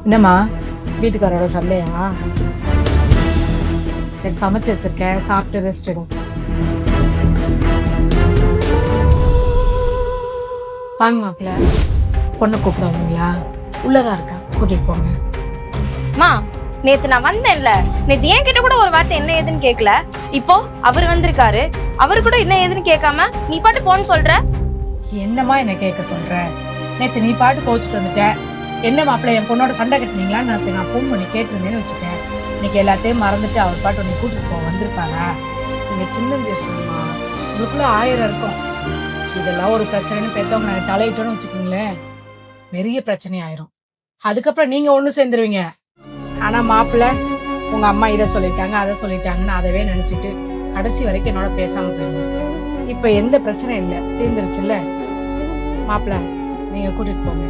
என்னம்மா வீட்டுக்காரோட சண்டையா? சரி சமைச்சு வச்சிருக்கேன், சாப்பிட்டு ரெஸ்ட் எடு. வாங்க மாப்பிள்ள, பொண்ணை கூப்பிடுவாங்களா? உள்ளதான் இருக்கா, கூட்டிட்டு போங்க. மா நேத்து நான் வந்தேன்ல, நேத்து என் கிட்ட கூட ஒரு வார்த்தை என்ன ஏதுன்னு கேட்கல. இப்போ அவர் வந்திருக்காரு, அவரு கூட என்ன ஏதுன்னு கேட்காம நீ பாட்டு போன்னு சொல்ற. என்னம்மா என்ன கேட்க சொல்ற? நேத்து நீ பாட்டு கோச்சிட்டு வந்துட்ட. என்ன மாப்பிள்ள, என் பொண்ணோட சண்டை கட்டினீங்களா? நான் ஃபோன் பண்ணி கேட்டிருந்தேன்னு வச்சுக்கேன். இன்னைக்கு எல்லாத்தையும் மறந்துட்டு அவர் பாட்டு உன்னை கூட்டிட்டு போக வந்திருப்பாரா? நீங்க சின்ன ஜெர்சன்மா, உங்களுக்குள்ள 1000 இருக்கும். இதெல்லாம் ஒரு பிரச்சனைன்னு பெத்தவங்க நாங்கள் தலையிட்டோன்னு வச்சுக்கோங்களேன், பெரிய பிரச்சனை ஆயிரும். அதுக்கப்புறம் நீங்க ஒண்ணு சேர்ந்துருவீங்க. ஆனா மாப்பிள்ள, உங்க அம்மா இதை சொல்லிட்டாங்க அதை சொல்லிட்டாங்கன்னு அதவே நினைச்சிட்டு கடைசி வரைக்கும் என்னோட பேசாம போயிருவாங்க. இப்ப எந்த பிரச்சனையும் இல்லை, தீர்ந்துருச்சுல்ல. மாப்பிள்ள, நீங்க கூட்டிட்டு போங்க.